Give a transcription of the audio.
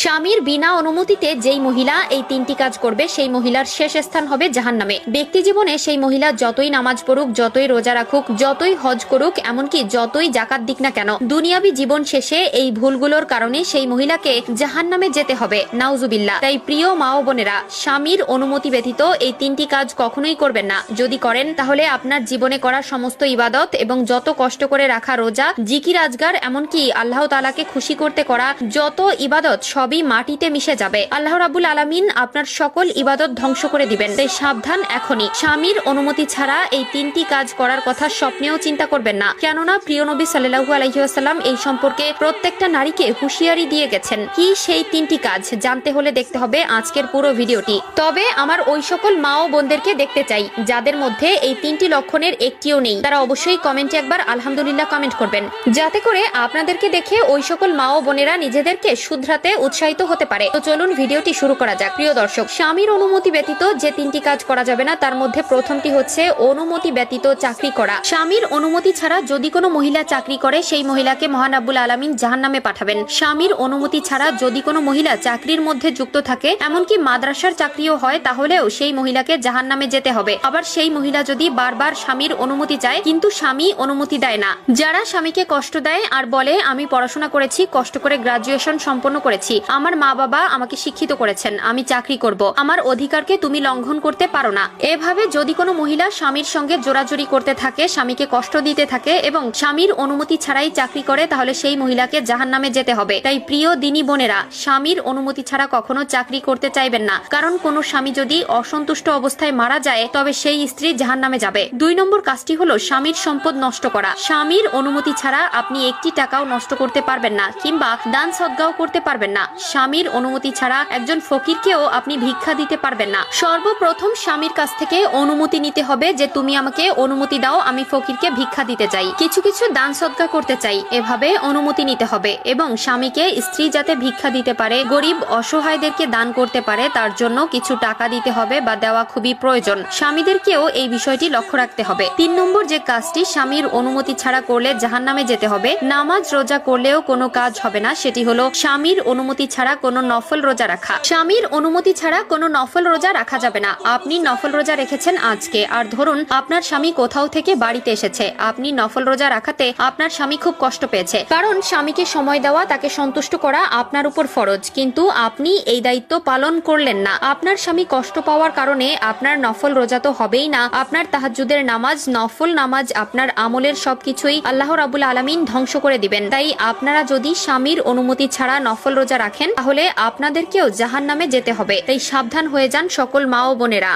স্বামীর বিনা অনুমতিতে যেই মহিলা এই তিনটি কাজ করবে সেই মহিলার শেষ স্থান হবে জাহান্নামে। ব্যক্তি জীবনে সেই মহিলা যতই নামাজ পড়ুক, যতই রোজা রাখুক, যতই হজ করুক, এমনকি যতই জাকাত দিক না কেন, দুনিয়াবী জীবন শেষে এই ভুলগুলোর কারণে সেই মহিলাকে জাহান্নামে যেতে হবে, নাউজুবিল্লাহ। তাই প্রিয় মা ও বোনেরা, স্বামীর অনুমতি ব্যতীত এই তিনটি কাজ কখনোই করবেন না। যদি করেন তাহলে আপনার জীবনে করা সমস্ত ইবাদত এবং যত কষ্ট করে রাখা রোজা, জিকির আজগার, এমনকি আল্লাহ তাআলাকে খুশি করতে করা যত ইবাদত সবই মাটিতে মিশে যাবে। আল্লাহ রাব্বুল আলামিন আপনার সকল ইবাদত ধ্বংস করে দিবেন। তাই সাবধান এখনই। স্বামীর অনুমতি ছাড়া এই তিনটি কাজ করার কথা স্বপ্নেও চিন্তা করবেন না, কেননা প্রিয় নবী সাল্লাল্লাহু আলাইহি ওয়াসাল্লাম এই সম্পর্কে প্রত্যেকটা নারীকে হুঁশিয়ারি দিয়ে গেছেন। কি সেই তিনটি কাজ জানতে হলে দেখতে হবে আজকের পুরো ভিডিওটি। তবে আমার ওই সকল মা ও বোনদেরকে দেখতে চাই যাদের মধ্যে এই তিনটি লক্ষণের একটিও নেই। তারা অবশ্যই কমেন্টে একবার আলহামদুলিল্লাহ কমেন্ট করবেন, যাতে করে আপনাদেরকে দেখে ওই সকল মা ও বোনেরা নিজেদেরকে শুধরাতে উৎসাহিত হতে পারে। তো চলুন ভিডিওটি শুরু করা যাক। প্রিয় দর্শক, স্বামীর অনুমতি ব্যতীত যে তিনটি কাজ করা যাবে না তার মধ্যে প্রথমটি হচ্ছে অনুমতি ব্যতীত চাকরি করা। স্বামীর অনুমতি ছাড়া যদি কোনো মহিলা চাকরি করে সেই মহিলাকে মহান রাব্বুল আলামিন জাহান্নামে পাঠাবেন। স্বামীর অনুমতি ছাড়া যদি কোনো মহিলা চাকরির মধ্যে যুক্ত থাকে, এমনকি মাদ্রাসার চাকরিও হয়, তাহলেও সেই মহিলাকে জাহান্নামে যেতে হবে। আবার সেই মহিলা যদি বারবার স্বামীর অনুমতি চায় কিন্তু স্বামী অনুমতি দেয় না, যারা স্বামীকে কষ্ট দেয় আর বলে আমি পড়াশোনা করেছি, কষ্ট করে গ্রাজুয়েশন সম্পন্ন করেছি, আমার মা বাবা আমাকে শিক্ষিত করেছেন, আমি চাকরি করব, আমার অধিকারকে তুমি লঙ্ঘন করতে পারো না, এভাবে যদি কোনো মহিলা স্বামীর সঙ্গে জোরাজুরি করতে থাকে, স্বামীকে কষ্ট দিতে থাকে এবং স্বামীর অনুমতি ছাড়াই চাকরি করে, তাহলে সেই মহিলাকে জাহান্নামে যেতে হবে। তাই প্রিয় দিনী বোনেরা, স্বামীর অনুমতি ছাড়া কখনো চাকরি করতে চাইবেন না, কারণ কোনো স্বামী যদি অসন্তুষ্ট অবস্থায় মারা যায় তবে সেই স্ত্রী জাহান্নামে যাবে। 2 নম্বর কাজটি হলো স্বামীর সম্পদ নষ্ট করা। স্বামীর অনুমতি ছাড়া আপনি একটি টাকাও নষ্ট করতে পারবেন না, কিংবা দান সদগাও করতে পারবেন না। স্বামীর অনুমতি ছাড়া একজন ফকিরকেও আপনি ভিক্ষা দিতে পারবেন না। সর্বপ্রথম স্বামীর কাছ থেকে অনুমতি নিতে হবে যে তুমি আমাকে অনুমতি দাও, আমি ফকিরকে ভিক্ষা দিতে চাই, কিছু কিছু দান সদগা করতে চাই, এভাবে অনুমতি নিতে হবে। এবং স্বামীকে স্ত্রী যাতে ভিক্ষা দিতে পারে, গরিব অসহায়দেরকে দান করতে পারে, তার জন্য কিছু টাকা দিতে হবে বা দেওয়া খুবই প্রয়োজন। স্বামীদেরকেও এই বিষয়টি লক্ষ্য রাখতে হবে। 3 নম্বর যে কাজটি স্বামীর অনুমতি ছাড়া করলে জাহান্নামে যেতে হবে, নামাজ রোজা করলেও কোনো কাজ হবে না, সেটি হলো স্বামীর অনুমতি ছাড়া কোনো নফল রোজা রাখা। স্বামীর অনুমতি ছাড়া কোনো নফল রোজা রাখা যাবে না। আপনি নফল রোজা রেখেছেন আজকে, আর ধরুন আপনার স্বামী কোথাও থেকে বাড়িতে এসেছে, আপনি নফল রোজা রাখাতে আপনার স্বামী খুব কষ্ট পেয়েছে, কারণ স্বামীকে সময় দেওয়া, তাকে সন্তুষ্ট করা আপনার উপর ফরজ, কিন্তু আপনি এই দায়িত্ব পালন করলেন না। আপনার স্বামী কষ্ট পাওয়ার কারণে আপনার নফল রোজা তো হবেই না, আপনার তাহাজ্জুদের নামাজ, নফল নামাজ, আপনার আমলের সবকিছুই আল্লাহ রাব্বুল আলামিন ধ্বংস করে দিবেন। তাই আপনারা যদি স্বামীর অনুমতি ছাড়া নফল রোজা রাখেন তাহলে আপনাদেরকেও জাহান্নামে যেতে হবে। তাই সাবধান হয়ে যান সকল মা ও বোনেরা।